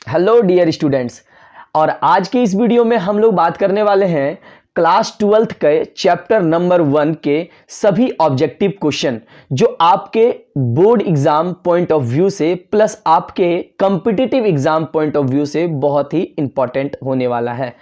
Hello dear students. और आज के इस वीडियो में हम लोग बात करने वाले हैं क्लास 12th के चैप्टर नंबर 1 के सभी ऑब्जेक्टिव क्वेश्चन जो आपके board exam point of view से प्लस आपके competitive exam point of view से बहुत ही इंपॉर्टेंट होने वाला है।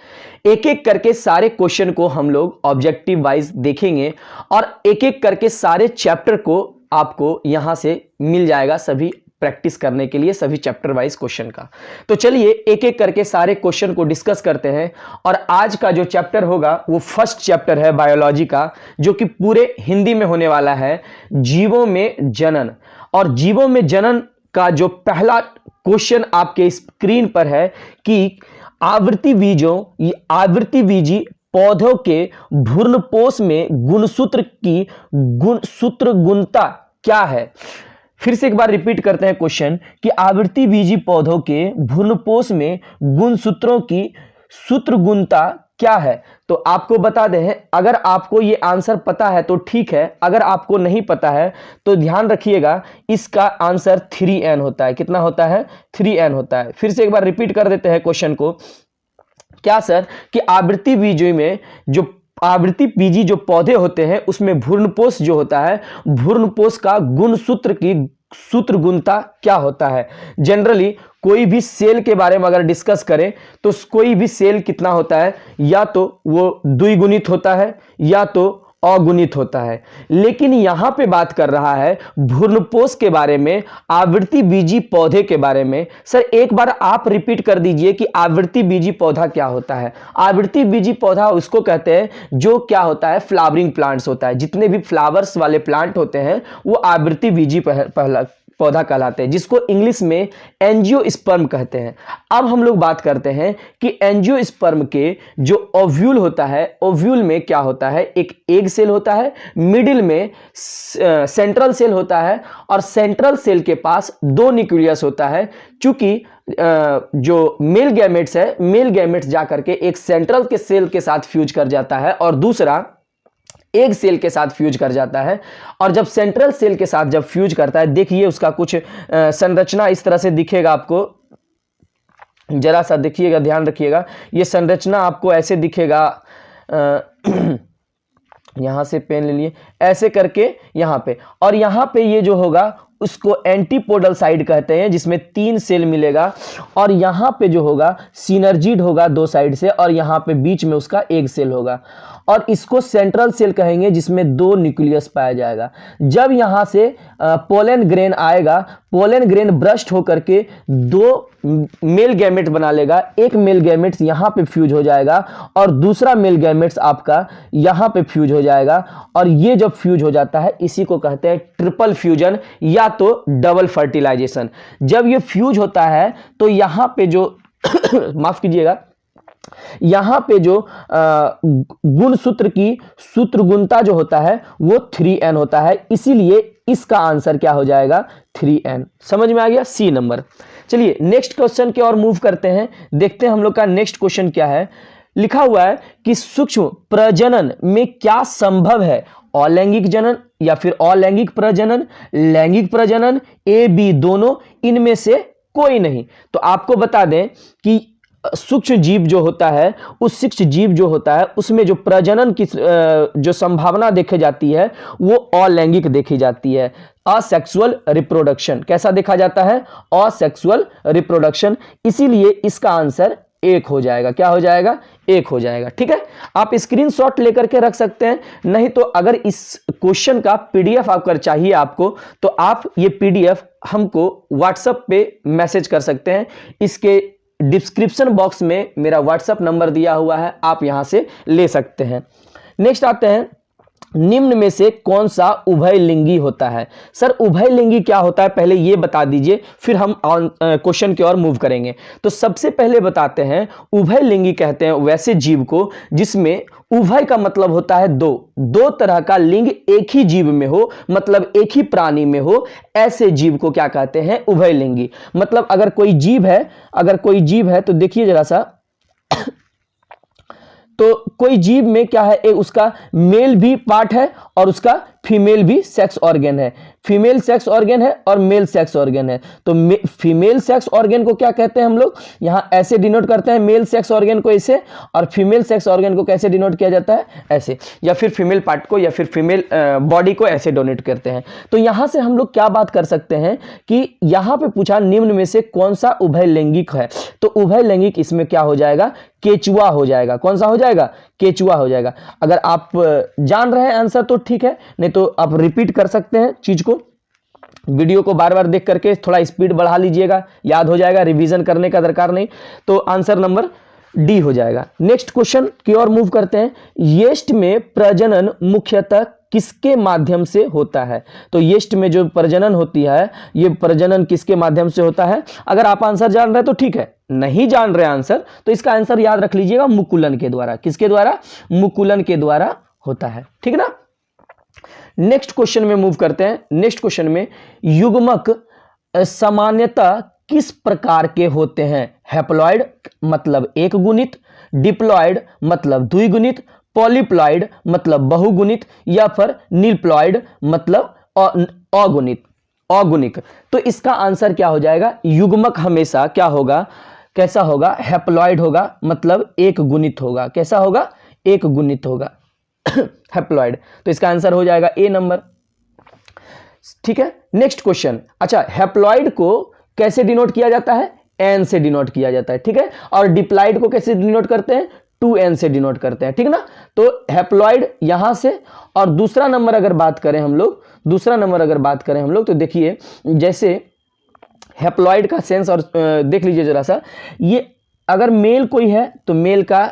एक एक करके सारे क्वेश्चन को हम लोग ऑब्जेक्टिव वाइज देखेंगे और एक एक करके सारे चैप्टर को आपको यहां से मिल जाएगा सभी प्रैक्टिस करने के लिए सभी चैप्टर वाइज क्वेश्चन का। तो चलिए एक एक करके सारे क्वेश्चन को डिस्कस करते हैं। और आज का जो चैप्टर होगा वो फर्स्ट चैप्टर है बायोलॉजी का, जो कि पूरे हिंदी में होने वाला है, जीवों में जनन। और जीवों में जनन का जो पहला क्वेश्चन आपके स्क्रीन पर है कि आवृत्तिबीजी पौधों के भ्रूणपोष में गुणसूत्र की गुणसूत्र गुणता क्या है। फिर से एक बार रिपीट करते हैं क्वेश्चन कि आवृत्तिबीजी पौधों के भ्रूणपोष में गुणसूत्रों की सूत्र गुणता क्या है। तो आपको बता दें, अगर आपको ये आंसर पता है तो ठीक है, अगर आपको नहीं पता है तो ध्यान रखिएगा इसका आंसर 3n होता है। कितना होता है? 3n होता है। फिर से एक बार रिपीट कर देते हैं क्वेश्चन को। क्या सर कि आवृत्तिबीजी जो पौधे होते हैं उसमें भ्रूणपोष जो होता है, भ्रूणपोष का गुणसूत्र की सूत्र गुणता क्या होता है। जनरली कोई भी सेल के बारे में अगर डिस्कस करें तो कोई भी सेल कितना होता है, या तो वो द्विगुणित होता है या तो अगुणित होता है। लेकिन यहां पे बात कर रहा है भ्रूणपोष के बारे में, आवृत्तिबीजी पौधे के बारे में। सर एक बार आप रिपीट कर दीजिए कि आवृत्तिबीजी पौधा क्या होता है। आवृत्तिबीजी पौधा उसको कहते हैं जो क्या होता है, फ्लावरिंग प्लांट्स होता है। जितने भी फ्लावर्स वाले प्लांट होते हैं वो आवृत्तिबीजी पौधा कहलाते हैं, जिसको इंग्लिश में एंजियोस्पर्म कहते हैं। अब हम लोग बात करते हैं कि एंजियोस्पर्म के जो ओव्यूल होता है, ओव्यूल में क्या होता है, एक एग सेल होता है, मिडिल में सेंट्रल सेल होता है और सेंट्रल सेल के पास 2 न्यूक्लियस होता है। चूंकि जो मेल गैमेट्स है, मेल गैमेट्स जाकर के एक सेंट्रल के सेल के साथ फ्यूज कर जाता है और दूसरा एक सेल के साथ फ्यूज कर जाता है। और जब सेंट्रल सेल के साथ जब फ्यूज करता है, देखिए उसका कुछ संरचना इस तरह से दिखेगा। आपको जरा सा देखिएगा, ध्यान रखिएगा, ये संरचना आपको ऐसे दिखेगा। यहां से पेन ले लिए, ऐसे करके यहां पे, और यहां पे ये जो होगा उसको एंटीपोडल साइड कहते हैं, जिसमें 3 सेल मिलेगा। और यहां पे जो होगा सिनर्जिड होगा 2 साइड से, और यहां पे बीच में उसका एक सेल होगा और इसको सेंट्रल सेल कहेंगे, जिसमें 2 न्यूक्लियस पाया जाएगा। जब यहां से पोलन ग्रेन आएगा, पोलन ग्रेन ब्रस्ट होकर के 2 मेल गैमेट बना लेगा। एक मेल गैमेट्स यहां पे फ्यूज हो जाएगा और दूसरा मेल गैमेट्स आपका यहां पे फ्यूज हो जाएगा। और ये जब फ्यूज हो जाता है इसी को कहते हैं ट्रिपल फ्यूजन या तो डबल फर्टिलाइजेशन। जब ये फ्यूज होता है तो यहां पे जो माफ कीजिएगा, यहां पे जो गुणसूत्र की सूत्र गुणता जो होता है वो 3n होता है। इसीलिए इसका आंसर क्या हो जाएगा? 3n। समझ में आ गया? C number. चलिए नेक्स्ट क्वेश्चन की ओर मूव करते हैं, देखते हैं हम लोग का नेक्स्ट क्वेश्चन क्या है। लिखा हुआ है कि सूक्ष्म प्रजनन में क्या संभव है, अलैंगिक जनन या फिर अलैंगिक प्रजनन, लैंगिक प्रजनन, ए बी दोनों, इनमें से कोई नहीं। तो आपको बता दें कि सूक्ष्म जीव जो होता है, उस सूक्ष्म जीव जो होता है उसमें जो प्रजनन की जो संभावना देखी जाती है वो अलैंगिक देखी जाती है, असेक्सुअल रिप्रोडक्शन। कैसा देखा जाता है? Asexual reproduction. इसीलिए इसका आंसर 1 हो जाएगा। क्या हो जाएगा? 1 हो जाएगा। ठीक है, आप स्क्रीनशॉट लेकर के रख सकते हैं, नहीं तो अगर इस क्वेश्चन का पीडीएफ अगर चाहिए आपको तो आप ये पीडीएफ हमको व्हाट्सएप पे मैसेज कर सकते हैं। इसके डिस्क्रिप्शन बॉक्स में मेरा व्हाट्सएप नंबर दिया हुआ है, आप यहां से ले सकते हैं। नेक्स्ट आते हैं, निम्न में से कौन सा उभयलिंगी होता है। सर उभयलिंगी क्या होता है पहले ये बता दीजिए, फिर हम क्वेश्चन की ओर मूव करेंगे। तो सबसे पहले बताते हैं, उभयलिंगी कहते हैं वैसे जीव को जिसमें उभय का मतलब होता है दो तरह का लिंग एक ही जीव में हो, मतलब एक ही प्राणी में हो, ऐसे जीव को क्या कहते हैं? उभयलिंगी। मतलब अगर कोई जीव है तो देखिए जरा सा, तो कोई जीव में क्या है, एक उसका मेल भी पार्ट है और उसका फीमेल भी सेक्स ऑर्गन है। फीमेल सेक्स ऑर्गन है और मेल सेक्स ऑर्गन है। तो फीमेल सेक्स ऑर्गन को क्या कहते हैं हम लोग, यहां ऐसे डिनोट करते हैं मेल सेक्स ऑर्गन को ऐसे, और फीमेल सेक्स ऑर्गन को कैसे डिनोट किया जाता है, ऐसे, या फिर फीमेल पार्ट को या फिर फीमेल बॉडी को ऐसे डोनेट करते हैं। तो यहां से हम लोग क्या बात कर सकते हैं कि यहां पे पूछा निम्न में से कौन सा उभय लैंगिक है, तो उभय लैंगिक इसमें क्या हो जाएगा, केचुआ हो जाएगा। कौन सा हो जाएगा, केचुआ हो जाएगा। अगर आप जान रहे हैं आंसर तो ठीक है, नहीं तो आप रिपीट कर सकते हैं चीज को, वीडियो को बार बार देख करके थोड़ा स्पीड बढ़ा लीजिएगा, याद हो जाएगा, रिवीजन करने का दरकार नहीं। तो आंसर नंबर डी हो जाएगा। नेक्स्ट क्वेश्चन की ओर मूव करते हैं। यीस्ट में प्रजनन मुख्यतः किसके माध्यम से होता है, तो यीस्ट में जो प्रजनन होती है ये प्रजनन किसके माध्यम से होता है। अगर आप आंसर जान रहे हैं तो ठीक है, नहीं जान रहे आंसर तो इसका आंसर याद रख लीजिएगा, मुकुलन के द्वारा। किसके द्वारा, मुकुलन के द्वारा होता है, ठीक ना। नेक्स्ट क्वेश्चन में मूव करते हैं। नेक्स्ट क्वेश्चन में युग्मक सामान्यतः किस प्रकार के होते हैं, हैप्लॉइड मतलब एक गुणित, डिप्लॉइड मतलब द्विगुणित, पॉलीप्लॉइड मतलब बहुगुणित, या फिर नीलप्लॉइड मतलब अगुणित, अगुणिक। तो इसका आंसर क्या हो जाएगा, युग्मक हमेशा क्या होगा, कैसा होगा, हैप्लॉइड होगा, मतलब एक गुणित होगा। कैसा होगा, एक गुणित होगा हैप्लॉइड। तो इसका आंसर हो जाएगा ए नंबर, ठीक है। नेक्स्ट क्वेश्चन, अच्छा हैप्लॉइड को कैसे डिनोट किया जाता है, एन से डिनोट किया जाता है, ठीक है। और डिप्लॉइड को कैसे डिनोट करते हैं, 2n से डिनोट करते हैं, ठीक ना। तो हैप्लॉइड यहां से, और दूसरा नंबर अगर बात करें हम लोग, दूसरा नंबर अगर बात करें हम लोग, तो देखिए जैसे हैप्लॉइड का सेंस, और देख लीजिए जरा सा, ये अगर मेल कोई है तो मेल का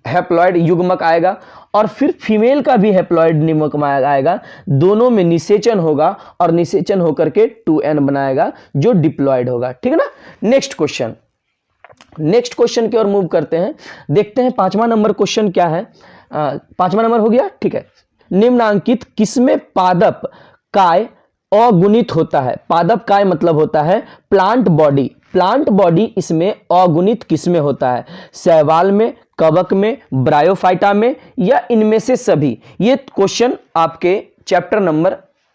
हैप्लॉइड युग्मक आएगा, और फिर फीमेल का भी हैप्लॉइड युग्मक आएगा, दोनों में निषेचन होगा, और निषेचन होकर के 2n बनाएगा जो डिप्लॉइड होगा, ठीक है ना। नेक्स्ट क्वेश्चन, नेक्स्ट क्वेश्चन की ओर मूव करते हैं। देखते हैं पांचवा नंबर क्वेश्चन क्या है। पांचवा नंबर हो गया, ठीक है। निम्नांकित किसमें पादप काय अगुणित होता है, पादप काय मतलब होता है प्लांट बॉडी, प्लांट बॉडी इसमें अगुणित किसमें होता है, शैवाल में, कवक में, ब्रायोफाइटा में, या इनमें से सभी। ये क्वेश्चन आपके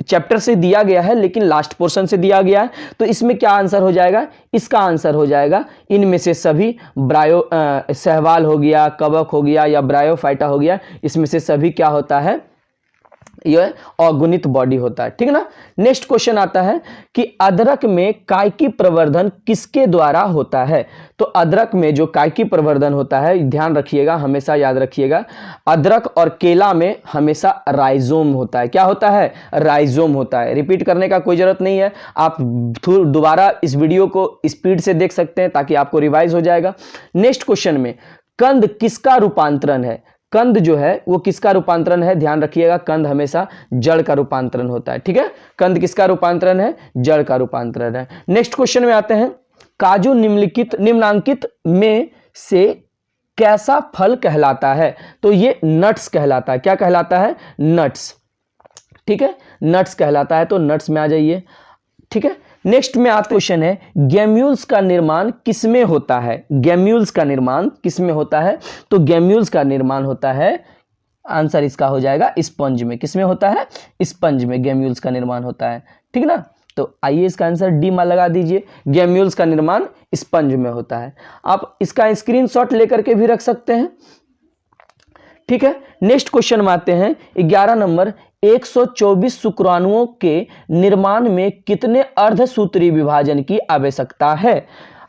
चैप्टर से दिया गया है, लेकिन लास्ट पोर्शन से दिया गया है। तो इसमें क्या आंसर हो जाएगा, इसका आंसर हो जाएगा इनमें से सभी। शैवाल हो गया, कवक हो गया, या ब्रायोफाइटा हो गया, इसमें से सभी क्या होता है, यह अगुणित बॉडी होता है, ठीक है ना। नेक्स्ट क्वेश्चन आता है कि अदरक में कायकी प्रवर्धन किसके द्वारा होता है। तो अदरक में जो कायकी प्रवर्धन होता है, ध्यान रखिएगा, हमेशा याद रखिएगा, अदरक और केला में हमेशा राइजोम होता है। क्या होता है, राइजोम होता है। रिपीट करने का कोई जरूरत नहीं है, आप दोबारा इस वीडियो को स्पीड से देख सकते हैं ताकि आपको रिवाइज हो जाएगा। नेक्स्ट क्वेश्चन में कंद किसका रूपांतरण है, कंद जो है वो किसका रूपांतरण है, ध्यान रखिएगा, कंद हमेशा जड़ का रूपांतरण होता है, ठीक है। कंद किसका रूपांतरण है, जड़ का रूपांतरण है। नेक्स्ट क्वेश्चन में आते हैं, काजू निम्नांकित में से कैसा फल कहलाता है। तो ये नट्स कहलाता है। क्या कहलाता है, नट्स, ठीक है, नट्स कहलाता है। तो नट्स में आ जाइए, ठीक है। नेक्स्ट में आता क्वेश्चन है, गैम्यूल्स का निर्माण किसमें होता है, गैम्यूल्स का निर्माण किसमें होता है। तो गैम्यूल्स का निर्माण होता है, आंसर इसका हो जाएगा स्पंज में। किसमें होता है, स्पंज में गैम्यूल्स का निर्माण होता है, ठीक ना। तो आइए इसका आंसर डी में लगा दीजिए, गैम्यूल्स का निर्माण स्पंज में होता है। आप इसका स्क्रीनशॉट लेकर के भी रख सकते हैं, ठीक है। नेक्स्ट क्वेश्चन में आते हैं 11 नंबर, 124 शुक्राणुओं के निर्माण में कितने अर्धसूत्री विभाजन की आवश्यकता है।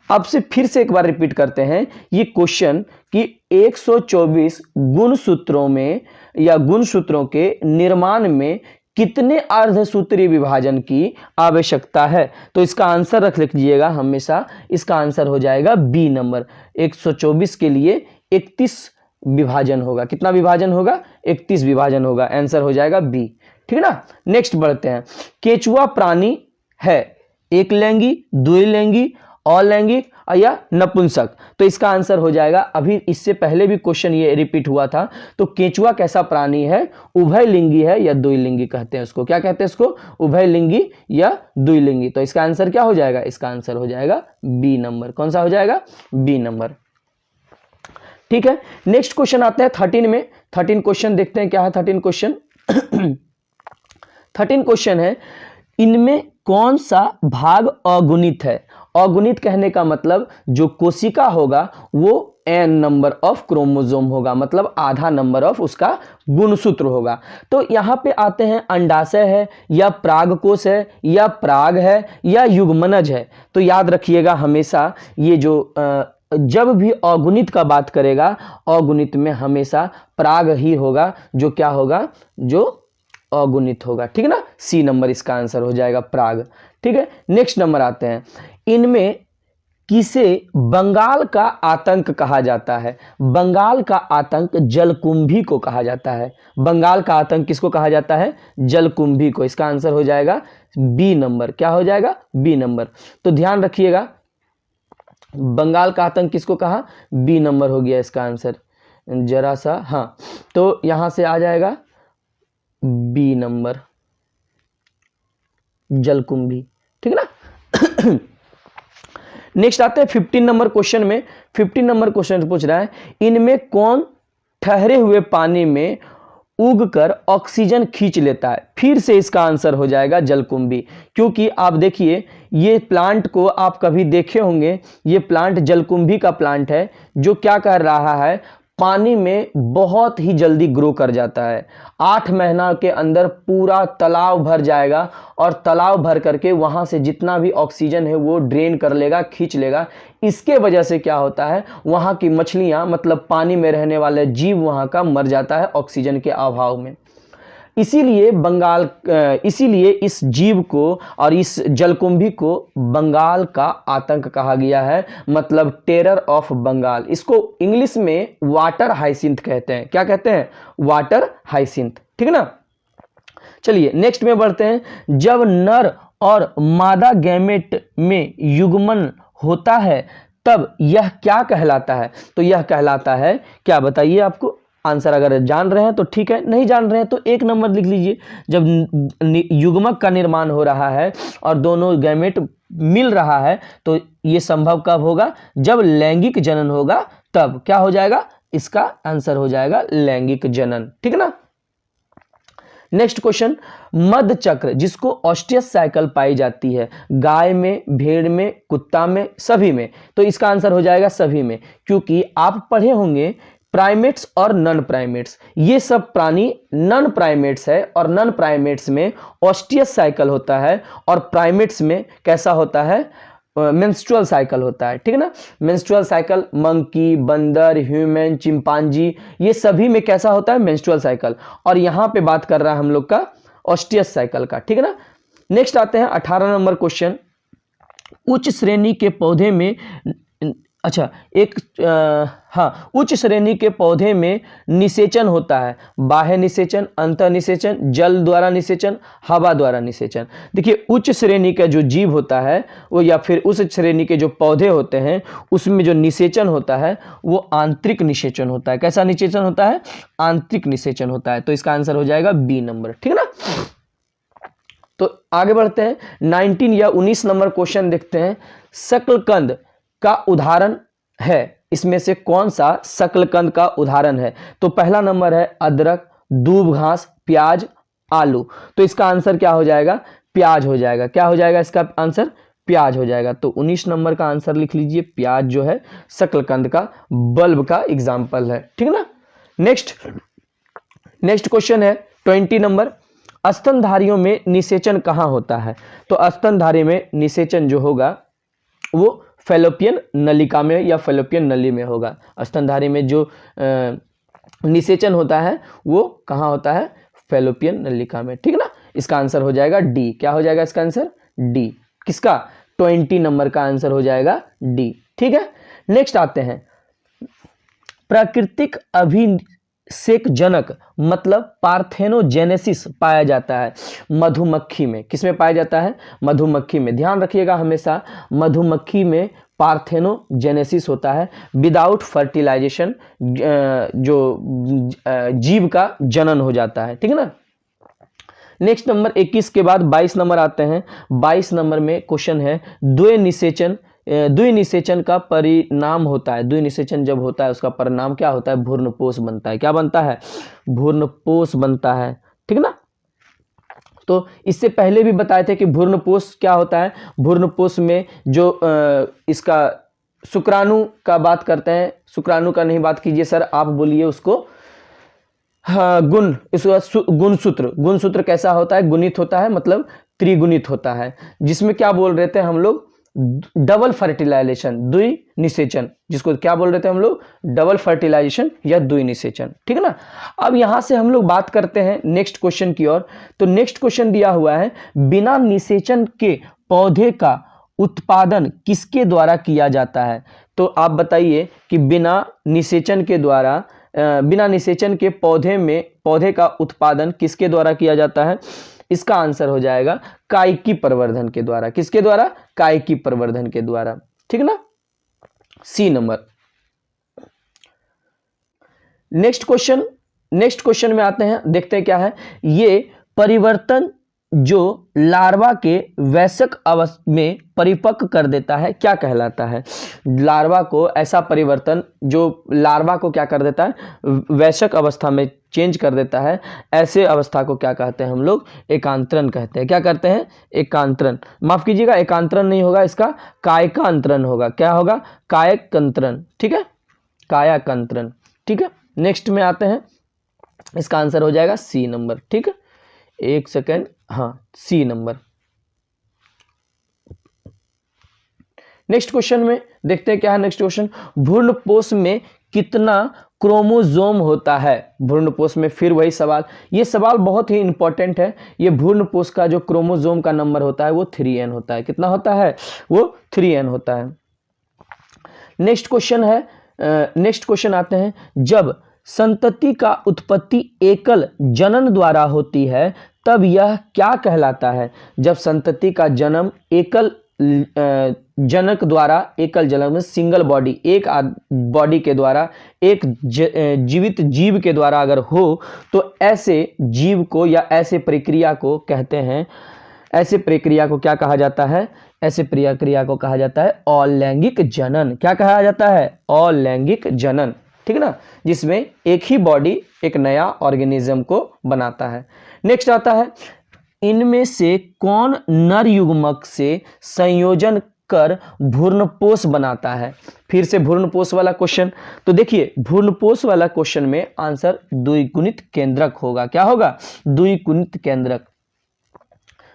अब से फिर से एक बार रिपीट करते हैं ये क्वेश्चन कि 124 गुणसूत्रों में या गुणसूत्रों के निर्माण में कितने अर्धसूत्री विभाजन की आवश्यकता है। तो इसका आंसर रख लीजिएगा हमेशा, इसका आंसर हो जाएगा बी नंबर। 124 के लिए 31 विभाजन होगा। कितना विभाजन होगा, 31 विभाजन होगा। आंसर हो जाएगा बी, ठीक है ना। नेक्स्ट बढ़ते हैं, केचुआ प्राणी है एक लैंगी, द्विलिंगी, अलैंगिक या नपुंसक। तो इसका आंसर हो जाएगा, अभी इससे पहले भी क्वेश्चन ये रिपीट हुआ था। तो केचुआ कैसा प्राणी है, उभयलिंगी है या द्विलिंगी कहते हैं उसको। क्या कहते हैं इसको, उभयलिंगी या द्विलिंगी। तो इसका आंसर क्या हो जाएगा, इसका आंसर हो जाएगा बी नंबर। कौन सा हो जाएगा, बी नंबर, ठीक है। नेक्स्ट क्वेश्चन आता है 13 में। 13 क्वेश्चन देखते हैं क्या है 13 क्वेश्चन। 13 क्वेश्चन है, इनमें कौन सा भाग अगुणित है? अगुणित कहने का मतलब जो कोशिका होगा वो n नंबर ऑफ क्रोमोसोम होगा, मतलब आधा नंबर ऑफ उसका गुणसूत्र होगा। तो यहाँ पे आते हैं अंडाशय है या परागकोश है या पराग है या युग्मनज है। तो याद रखिएगा हमेशा ये जो जब भी अगुणित का बात करेगा, अगुणित में हमेशा पराग ही होगा जो क्या होगा, जो अगुणित होगा। ठीक है ना, सी नंबर इसका आंसर हो जाएगा, पराग। ठीक है, नेक्स्ट नंबर आते हैं, इनमें किसे बंगाल का आतंक कहा जाता है? बंगाल का आतंक जलकुंभी को कहा जाता है। बंगाल का आतंक किसको कहा जाता है? जलकुंभी को। इसका आंसर हो जाएगा बी नंबर। क्या हो जाएगा? B number. तो ध्यान रखिएगा, बंगाल का आतंक किसको कहा? बी नंबर हो गया इसका आंसर। जरा सा, हाँ, तो यहां से आ जाएगा बी नंबर, जलकुंभी। ठीक है ना। नेक्स्ट आते हैं 15 नंबर क्वेश्चन में। 15 नंबर क्वेश्चन पूछ रहा है, इनमें कौन ठहरे हुए पानी में उगकर ऑक्सीजन खींच लेता है? फिर से इसका आंसर हो जाएगा जलकुंभी, क्योंकि आप देखिए ये प्लांट को आप कभी देखे होंगे, ये प्लांट जलकुंभी का प्लांट है जो क्या कर रहा है, पानी में बहुत ही जल्दी ग्रो कर जाता है। 8 महीना के अंदर पूरा तालाब भर जाएगा और तालाब भर करके वहां से जितना भी ऑक्सीजन है वो ड्रेन कर लेगा, खींच लेगा। इसके वजह से क्या होता है, वहां की मछलियां, मतलब पानी में रहने वाले जीव वहां का मर जाता है ऑक्सीजन के अभाव में। इसीलिए इस जीव को और इस जलकुंभी को बंगाल का आतंक कहा गया है, मतलब टेरर ऑफ बंगाल। इसको इंग्लिश में वाटर हाइसिंथ कहते हैं। क्या कहते हैं? Water hyacinth. ठीक है ना। चलिए नेक्स्ट में बढ़ते हैं। जब नर और मादा गैमेट में युग्मन होता है तब यह क्या कहलाता है? तो यह कहलाता है, क्या बताइए आपको आंसर? अगर जान रहे हैं तो ठीक है, नहीं जान रहे हैं तो 1 नंबर लिख लीजिए। जब युग्मक का निर्माण हो रहा है और दोनों गैमेट मिल रहा है तो यह संभव कब होगा? जब लैंगिक जनन होगा, तब क्या हो जाएगा? इसका आंसर हो जाएगा लैंगिक जनन। ठीक है ना। नेक्स्ट क्वेश्चन, मध्य चक्र जिसको ऑस्टियस साइकिल पाई जाती है गाय में, भेड़ में, कुत्ता में, सभी में, तो इसका आंसर हो जाएगा सभी में, क्योंकि आप पढ़े होंगे प्राइमेट्स और नॉन प्राइमेट्स, ये सब प्राणी नॉन प्राइमेट्स है और नॉन प्राइमेट्स में ऑस्टियस साइकिल होता है और प्राइमेट्स में कैसा होता है? मेंस्ट्रुअल साइकिल होता है। ठीक है ना। मेंस्ट्रुअल साइकिल मंकी, बंदर, ह्यूमन, चिंपांजी, ये सभी में कैसा होता है? Menstrual cycle. और यहां पे बात कर रहा है हम लोग का ऑस्टियस साइकिल का। ठीक है ना। नेक्स्ट आते हैं 18 नंबर क्वेश्चन, उच्च श्रेणी के पौधे में, अच्छा एक हाँ, उच्च श्रेणी के पौधे में निषेचन होता है, बाह्य निषेचन, अंतः निषेचन, जल द्वारा निषेचन, हवा द्वारा निषेचन। देखिए उच्च श्रेणी का जो जीव होता है वो, या फिर उस श्रेणी के जो पौधे होते हैं उसमें जो निषेचन होता है वो आंतरिक निषेचन होता है। कैसा निषेचन होता है? आंतरिक निषेचन होता है। तो इसका आंसर हो जाएगा बी नंबर। ठीक है ना। तो आगे बढ़ते हैं, 19 या 19 नंबर क्वेश्चन देखते हैं। शकलकंद का उदाहरण है, इसमें से कौन सा शकलकंद का उदाहरण है? तो पहला नंबर है अदरक, दूब घास, प्याज, आलू। तो इसका आंसर क्या हो जाएगा? प्याज हो जाएगा। क्या हो जाएगा इसका आंसर? प्याज हो जाएगा। तो 19 नंबर का आंसर लिख लीजिए, प्याज जो है शकलकंद का, बल्ब का एग्जाम्पल है। ठीक है ना। नेक्स्ट क्वेश्चन है 20 नंबर, स्तनधारियों में निषेचन कहाँ होता है? तो स्तनधारी में निषेचन जो होगा वो फैलोपियन नलिका में या फैलोपियन नली में होगा। स्तनधारी में जो निषेचन होता है वो कहाँ होता है? फैलोपियन नलिका में। ठीक है ना। इसका आंसर हो जाएगा डी। क्या हो जाएगा इसका आंसर? डी। किसका? 20 नंबर का आंसर हो जाएगा डी। ठीक है। नेक्स्ट आते हैं, प्राकृतिक अभिषेक जनक मतलब पार्थेनोजेनेसिस पाया जाता है मधुमक्खी में। किसमें पाया जाता है? मधुमक्खी में। ध्यान रखिएगा हमेशा, मधुमक्खी में पार्थेनोजेनेसिस होता है। विदाउट फर्टिलाइजेशन जो जीव का जनन हो जाता है। ठीक है ना। नेक्स्ट नंबर 21 के बाद 22 नंबर आते हैं। 22 नंबर में क्वेश्चन है, द्विनिषेचन का परिणाम होता है। द्विनिषेचन जब होता है उसका परिणाम क्या होता है? भ्रूणपोष बनता है। क्या बनता है? भ्रूणपोष बनता है। ठीक है ना। तो इससे पहले भी बताए थे कि भ्रूणपोष क्या होता है। भ्रूणपोष में जो इसका शुक्राणु का बात करते हैं, शुक्राणु का नहीं बात कीजिए सर, आप बोलिए उसको, हाँ गुण, इसका गुणसूत्र। गुणसूत्र कैसा होता है? गुणित होता है, मतलब त्रिगुणित होता है, जिसमें क्या बोल रहे थे हम लोग? डबल फर्टिलाइजेशन, द्विनिषेचन, जिसको क्या बोल रहे थे हम लोग? डबल फर्टिलाइजेशन या द्विनिषेचन, ठीक है ना। अब यहां से हम लोग बात करते हैं नेक्स्ट क्वेश्चन की ओर। तो नेक्स्ट क्वेश्चन दिया हुआ है, बिना निषेचन के पौधे का उत्पादन किसके द्वारा किया जाता है? तो आप बताइए कि बिना निषेचन के द्वारा, बिना निषेचन के पौधे का उत्पादन किसके द्वारा किया जाता है? इसका आंसर हो जाएगा कायिकी प्रवर्धन के द्वारा। किसके द्वारा? कायिकी प्रवर्धन के द्वारा, ठीक ना। सी नंबर। नेक्स्ट क्वेश्चन में आते हैं, देखते हैं क्या है। ये परिवर्तन जो लार्वा के वयस्क अवस्था में परिपक्व कर देता है क्या कहलाता है? लार्वा को, ऐसा परिवर्तन जो लार्वा को क्या कर देता है? वयस्क अवस्था में चेंज कर देता है, ऐसे अवस्था को क्या कहते हैं हम लोग? एकांतरण कहते हैं। क्या करते हैं? एकांतरण। माफ कीजिएगा, एकांतरण नहीं होगा, इसका कायकांतरण होगा। क्या होगा? कायकांतरण, ठीक है, कायकांतरण, ठीक है। नेक्स्ट में आते हैं, इसका आंसर हो जाएगा सी नंबर, ठीक है। एक सेकेंड, हाँ सी नंबर। नेक्स्ट क्वेश्चन में देखते हैं क्या है नेक्स्ट क्वेश्चन। भ्रूणपोष में कितना क्रोमोसोम होता है? भ्रूणपोष में फिर वही सवाल, ये सवाल बहुत ही इंपॉर्टेंट है। ये भ्रूणपोष का जो क्रोमोसोम का नंबर होता है वो 3n होता है। कितना होता है? वो 3n होता है। नेक्स्ट क्वेश्चन है, नेक्स्ट क्वेश्चन आते हैं, जब संतति का उत्पत्ति एकल जनन द्वारा होती है तब यह क्या कहलाता है? जब संतति का जन्म एकल जनक द्वारा, एकल जनक में सिंगल बॉडी, एक बॉडी के द्वारा, एक जीवित जीव के द्वारा अगर हो तो ऐसे जीव को या ऐसे प्रक्रिया को कहते हैं, ऐसे प्रक्रिया को क्या कहा जाता है? ऐसे प्रक्रिया को कहा जाता है अलैंगिक जनन। क्या कहा जाता है? अलैंगिक जनन, ठीक है ना, जिसमें एक ही बॉडी एक नया ऑर्गेनिज्म को बनाता है। नेक्स्ट आता है, इनमें से कौन नर युग्मक से संयोजन कर भ्रूणपोष बनाता है? फिर से भ्रूणपोष वाला क्वेश्चन। तो देखिए, भ्रूणपोष वाला क्वेश्चन में आंसर द्विगुणित केंद्रक होगा। क्या होगा? द्विगुणित केंद्रक,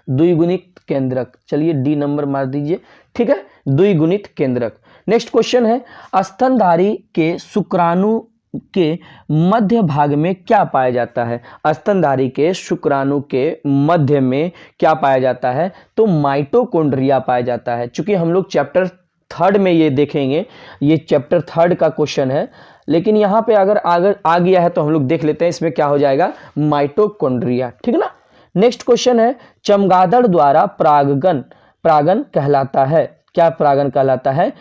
द्विगुणित केंद्रक। चलिए डी नंबर मार दीजिए, ठीक है, द्विगुणित केंद्रक। नेक्स्ट क्वेश्चन है, स्तनधारी के शुक्राणु के मध्य भाग में क्या पाया जाता है? स्तनधारी के शुक्राणु के मध्य में क्या पाया जाता है? तो माइटोकॉन्ड्रिया पाया जाता है। चूंकि हम लोग चैप्टर 3 में ये देखेंगे, ये चैप्टर 3 का क्वेश्चन है, लेकिन यहाँ पे अगर आ गया है तो हम लोग देख लेते हैं इसमें क्या हो जाएगा, माइटोकॉन्ड्रिया, ठीक ना। नेक्स्ट क्वेश्चन है, चमगादड़ द्वारा परागन कहलाता है, क्या परागन कहलाता है?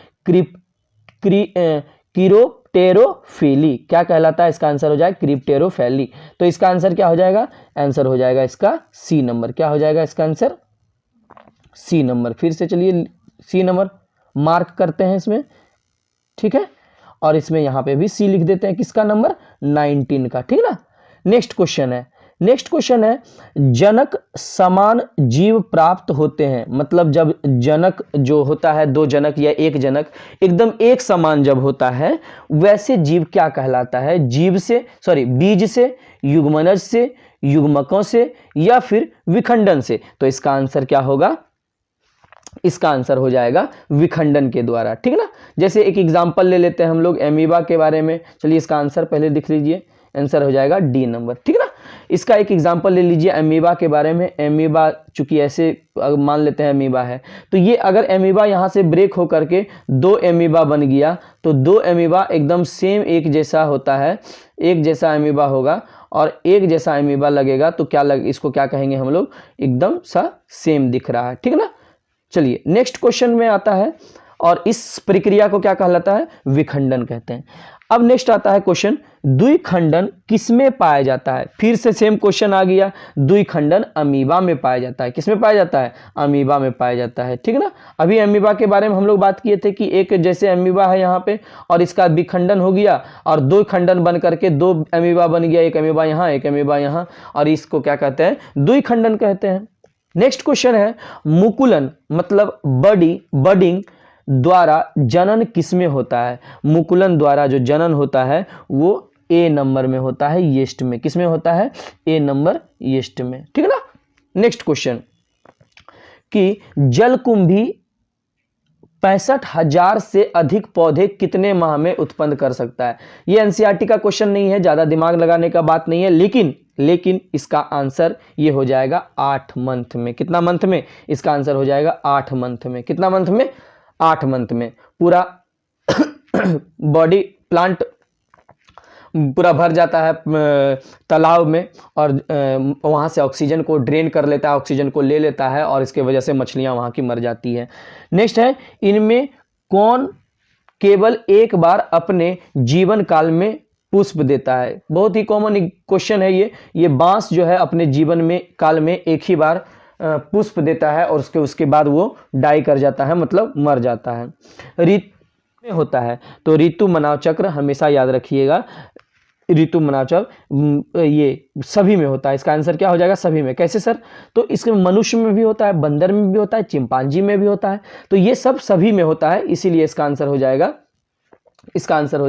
क्रिप्टेरोफिली। क्या कहलाता है? इसका आंसर हो जाएगा क्रिप्टेरोफिली। तो इसका आंसर क्या हो जाएगा? आंसर हो जाएगा इसका सी नंबर। क्या हो जाएगा इसका आंसर? सी नंबर। फिर से चलिए सी नंबर मार्क करते हैं इसमें, ठीक है, और इसमें यहां पे भी सी लिख देते हैं, किसका नंबर? 19 का, ठीक ना। नेक्स्ट क्वेश्चन है, नेक्स्ट क्वेश्चन है, जनक समान जीव प्राप्त होते हैं, मतलब जब जनक जो होता है, दो जनक या एक जनक एकदम एक समान जब होता है, वैसे जीव क्या कहलाता है? बीज से, युग्मनज से, युग्मकों से, या फिर विखंडन से। तो इसका आंसर क्या होगा? इसका आंसर हो जाएगा विखंडन के द्वारा, ठीक ना। जैसे एक एग्जांपल ले लेते हैं हम लोग एमीबा के बारे में। चलिए इसका आंसर पहले लिख लीजिए, आंसर हो जाएगा डी नंबर, ठीक ना। इसका एक एग्जांपल ले लीजिए एमीबा के बारे में। एमीबा चूंकि ऐसे मान लेते हैं एमीबा है, तो ये अगर एमीबा यहाँ से ब्रेक हो करके 2 एमीबा बन गया, तो 2 एमीबा एकदम सेम एक जैसा होता है, एक जैसा एमीबा होगा, और एक जैसा एमीबा लगेगा तो इसको क्या कहेंगे हम लोग? एकदम सा सेम दिख रहा है, ठीक ना। चलिए नेक्स्ट क्वेश्चन में आता है, और इस प्रक्रिया को क्या कहलाता है? विखंडन कहते हैं। अब नेक्स्ट आता है क्वेश्चन, द्विखंडन किसमें पाया जाता है? फिर से सेम क्वेश्चन आ गया, द्विखंडन अमीबा में पाया जाता है। किसमें पाया जाता है? अमीबा में पाया जाता है, ठीक है ना। अभी अमीबा के बारे में हम लोग बात किए थे कि एक जैसे अमीबा है यहाँ पे और इसका विखंडन हो गया और दो खंडन बन करके दो अमीबा बन गया, एक अमीबा यहाँ एक अमीबा यहाँ, और इसको क्या कहते हैं? द्विखंडन कहते हैं। नेक्स्ट क्वेश्चन है, मुकुलन मतलब बडिंग द्वारा जनन किसमें होता है? मुकुलन द्वारा जो जनन होता है वो ए नंबर में होता है, यीस्ट में। किसमें होता है? ए नंबर, यीस्ट में, ठीक है ना। नेक्स्ट क्वेश्चन कि जलकुंभी 65,000 से अधिक पौधे कितने माह में उत्पन्न कर सकता है? ये एनसीईआरटी का क्वेश्चन नहीं है, ज्यादा दिमाग लगाने का बात नहीं है, लेकिन इसका आंसर ये हो जाएगा 8 मंथ में। कितना मंथ में? इसका आंसर हो जाएगा 8 मंथ में। कितना मंथ में? 8 मंथ में पूरा बॉडी प्लांट पूरा भर जाता है तालाब में और वहाँ से ऑक्सीजन को ड्रेन कर लेता है, ऑक्सीजन को ले लेता है और इसके वजह से मछलियाँ वहाँ की मर जाती हैं। नेक्स्ट है, इनमें कौन केवल एक बार अपने जीवन काल में पुष्प देता है? बहुत ही कॉमन क्वेश्चन है ये बांस जो है अपने जीवन में काल में एक ही बार पुष्प देता है और उसके बाद वो डाई कर जाता है, मतलब मर जाता है। ऋतु में होता है, तो ऋतु मनाव चक्र हमेशा याद रखिएगा, ऋतु मनाव चक्र ये सभी में होता है। इसका आंसर क्या हो जाएगा? सभी में। कैसे सर? तो इसके मनुष्य में भी होता है, बंदर में भी होता है, चिंपांजी में भी होता है, तो ये सब सभी में होता है, इसीलिए इसका आंसर हो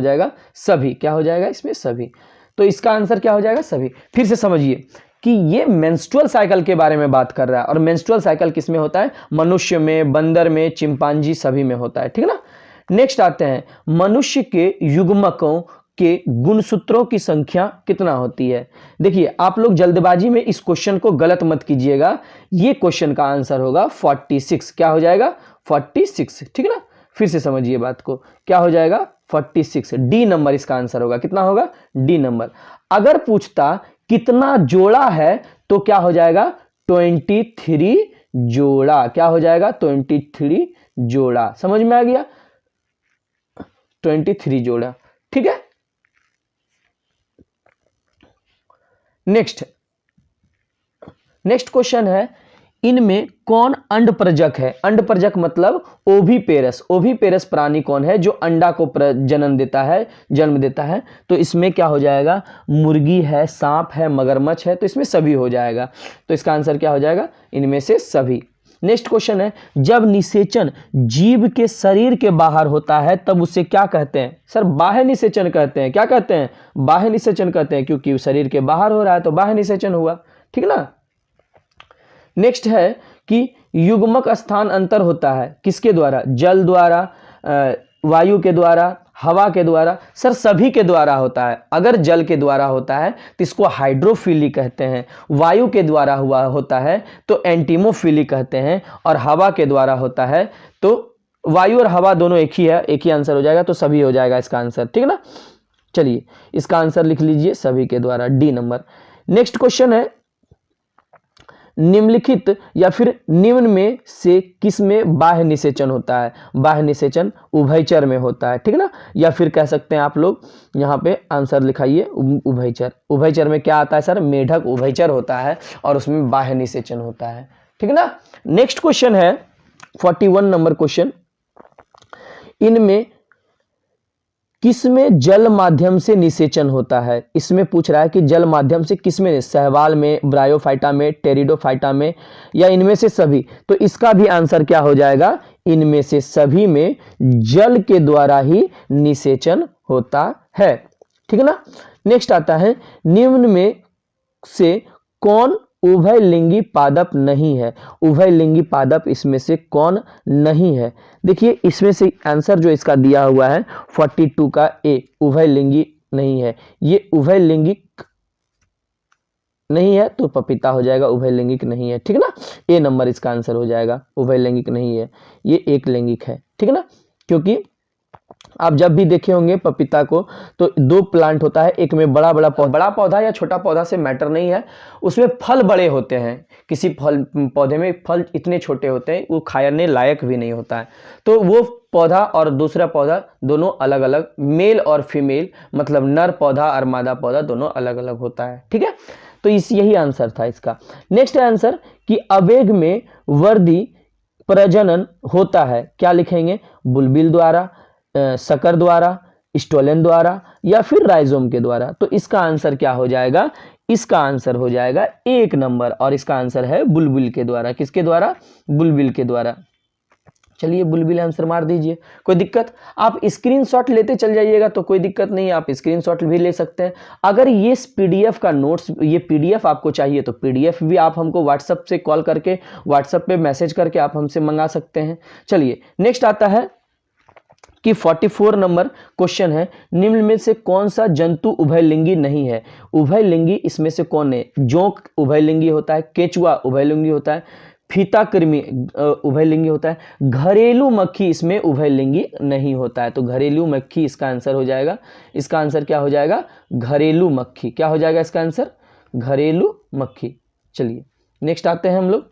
जाएगा सभी। क्या हो जाएगा इसमें? सभी। तो इसका आंसर क्या हो जाएगा? सभी। फिर से समझिए कि ये मेंस्ट्रुअल साइकिल के बारे में बात कर रहा है और मेंस्ट्रुअल साइकिल किसमें होता है? मनुष्य में, बंदर में, चिंपांजी सभी में होता है, ठीक है ना। नेक्स्ट आते हैं, मनुष्य के युग्मकों के गुणसूत्रों की संख्या कितना होती है? देखिए आप लोग जल्दबाजी में इस क्वेश्चन को गलत मत कीजिएगा, ये क्वेश्चन का आंसर होगा 46। क्या हो जाएगा? 46, ठीक है ना। फिर से समझिए बात को, क्या हो जाएगा? 46, डी नंबर इसका आंसर होगा। कितना होगा? D number. अगर पूछता कितना जोड़ा है तो क्या हो जाएगा? 23 जोड़ा। क्या हो जाएगा? 23 जोड़ा। समझ में आ गया? 23 जोड़ा, ठीक है। नेक्स्ट क्वेश्चन है, इनमें कौन अंडप्रजक है? अंडप्रजक मतलब ओविपेरस। ओविपेरस प्राणी कौन है जो अंडा को जन्म देता है? तो इसमें क्या हो जाएगा? मुर्गी है, सांप है, मगरमच्छ है, तो इसमें सभी हो जाएगा। तो इसका आंसर क्या हो जाएगा? इनमें से सभी। नेक्स्ट क्वेश्चन है, जब निषेचन जीव के शरीर के बाहर होता है तब उसे क्या कहते हैं? सर बाह्य निषेचन कहते हैं। क्या कहते हैं? बाह्य निषेचन कहते हैं, क्योंकि शरीर के बाहर हो रहा है तो बाह्य निषेचन हुआ, ठीक ना। नेक्स्ट है कि युग्मक स्थान अंतर होता है किसके द्वारा? जल द्वारा, वायु के द्वारा, हवा के द्वारा? सर सभी के द्वारा होता है। अगर जल के द्वारा होता है तो इसको हाइड्रोफिली कहते हैं, वायु के द्वारा हुआ होता है तो एंटीमोफिली कहते हैं, और हवा के द्वारा होता है तो वायु और हवा दोनों एक ही है, एक ही आंसर हो जाएगा, तो सभी हो जाएगा इसका आंसर, ठीक है ना। चलिए इसका आंसर लिख लीजिए, सभी के द्वारा, डी नंबर। नेक्स्ट क्वेश्चन है, निम्नलिखित या फिर निम्न में से किस में बाह्य निषेचन होता है? बाह्य निषेचन उभयचर में होता है, ठीक है ना। या फिर कह सकते हैं आप लोग यहाँ पे आंसर लिखाइए उभयचर। उभयचर में क्या आता है सर? मेढक उभयचर होता है और उसमें बाह्य निषेचन होता है, ठीक है ना। नेक्स्ट क्वेश्चन है 41 नंबर क्वेश्चन, इनमें किसमें जल माध्यम से निषेचन होता है? इसमें पूछ रहा है कि जल माध्यम से किसमें? सहवाल में, ब्रायोफाइटा में, टेरिडोफाइटा में, या इनमें से सभी? तो इसका भी आंसर क्या हो जाएगा? इनमें से सभी में जल के द्वारा ही निषेचन होता है, ठीक है ना। नेक्स्ट आता है, निम्न में से कौन उभयलिंगी पादप नहीं है? उभयलिंगी पादप इसमें से कौन नहीं है? देखिए इसमें से आंसर जो इसका दिया हुआ है 42 का ए, उभयलिंगी नहीं है। ये उभयलिंगिक नहीं है तो पपीता हो जाएगा, उभयलिंगिक नहीं है, ठीक है ना। ए नंबर इसका आंसर हो जाएगा, उभयलिंगिक नहीं है, ये एक लैंगिक है, ठीक है ना। क्योंकि आप जब भी देखे होंगे पपीता को तो दो प्लांट होता है, एक में बड़ा पौधा या छोटा पौधा से मैटर नहीं है, उसमें फल बड़े होते हैं, किसी फल पौधे में फल इतने छोटे होते हैं वो खाने लायक भी नहीं होता है, तो वो पौधा और दूसरा पौधा दोनों अलग अलग, मेल और फीमेल मतलब नर पौधा और मादा पौधा दोनों अलग अलग होता है। ठीक है, तो यही आंसर था इसका। नेक्स्ट आंसर कि अवेग में वर्दी प्रजनन होता है, क्या लिखेंगे? बुलबिल द्वारा, शकर द्वारा, स्टोलन द्वारा या फिर राइजोम के द्वारा। तो इसका आंसर क्या हो जाएगा? इसका आंसर हो जाएगा 1 नंबर, और इसका आंसर है बुलबुल के द्वारा। किसके द्वारा? बुलबिल के द्वारा। चलिए बुलबिल आंसर मार दीजिए, कोई दिक्कत? आप स्क्रीनशॉट लेते चल जाइएगा तो कोई दिक्कत नहीं है, आप स्क्रीनशॉट भी ले सकते हैं। अगर ये पीडीएफ का नोट्स, ये पीडीएफ आपको चाहिए तो पीडीएफ भी आप हमको व्हाट्सएप से कॉल करके, व्हाट्सएप पे मैसेज करके आप हमसे मंगा सकते हैं। चलिए नेक्स्ट आता है कि 44 नंबर क्वेश्चन है, निम्न में से कौन सा जंतु उभयलिंगी नहीं है? उभयलिंगी इसमें से कौन है? जोंक उभयलिंगी होता है, केचुआ उभयलिंगी होता है, फीता कृमि उभयलिंगी होता है, घरेलू मक्खी इसमें उभयलिंगी नहीं होता है। तो घरेलू मक्खी इसका आंसर हो जाएगा। इसका आंसर क्या हो जाएगा? घरेलू मक्खी। क्या हो जाएगा इसका आंसर? घरेलू मक्खी। चलिए नेक्स्ट आते हैं हम लोग,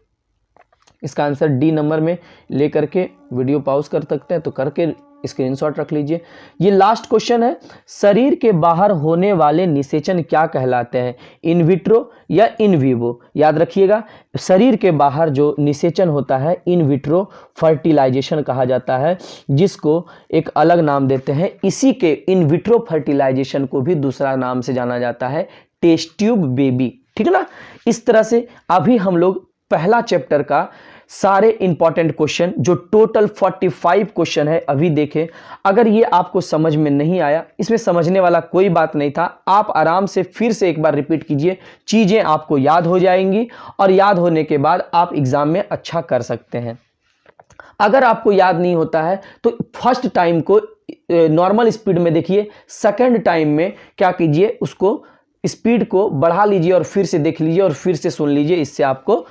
इसका आंसर डी नंबर में लेकर के वीडियो पॉज कर सकते हैं तो करके स्क्रीनशॉट रख लीजिए। ये लास्ट क्वेश्चन है, शरीर के बाहर होने वाले निषेचन क्या कहलाते हैं? इन विट्रो या इन विवो? याद रखिएगा, शरीर के बाहर जो निषेचन होता है इन विट्रो फर्टिलाइजेशन कहा जाता है, जिसको एक अलग नाम देते हैं। इसी के इन विट्रो फर्टिलाइजेशन को भी दूसरा नाम से जाना जाता है टेस्ट ट्यूब बेबी। ठीक है ना? इस तरह से अभी हम लोग पहला चैप्टर का सारे इंपॉर्टेंट क्वेश्चन, जो टोटल 45 क्वेश्चन है, अभी देखें। अगर ये आपको समझ में नहीं आया, इसमें समझने वाला कोई बात नहीं था, आप आराम से फिर से एक बार रिपीट कीजिए, चीजें आपको याद हो जाएंगी और याद होने के बाद आप एग्जाम में अच्छा कर सकते हैं। अगर आपको याद नहीं होता है तो फर्स्ट टाइम को नॉर्मल स्पीड में देखिए, सेकंड टाइम में क्या कीजिए, उसको स्पीड को बढ़ा लीजिए और फिर से देख लीजिए और फिर से सुन लीजिए, इससे आपको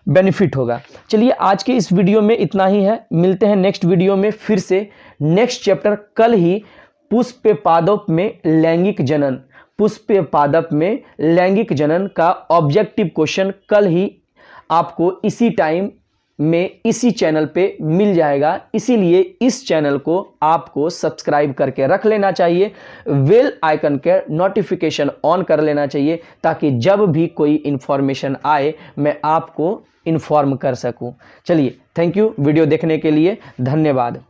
बेनिफिट होगा। चलिए आज के इस वीडियो में इतना ही है, मिलते हैं नेक्स्ट वीडियो में फिर से। नेक्स्ट चैप्टर कल ही पुष्प पादप में लैंगिक जनन, पुष्प पादप में लैंगिक जनन का ऑब्जेक्टिव क्वेश्चन कल ही आपको इसी टाइम में इसी चैनल पे मिल जाएगा। इसीलिए इस चैनल को आपको सब्सक्राइब करके रख लेना चाहिए, बेल आइकन के नोटिफिकेशन ऑन कर लेना चाहिए, ताकि जब भी कोई इंफॉर्मेशन आए मैं आपको इन्फॉर्म कर सकूं। चलिए थैंक यू वीडियो देखने के लिए, धन्यवाद।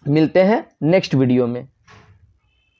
मिलते हैं नेक्स्ट वीडियो में।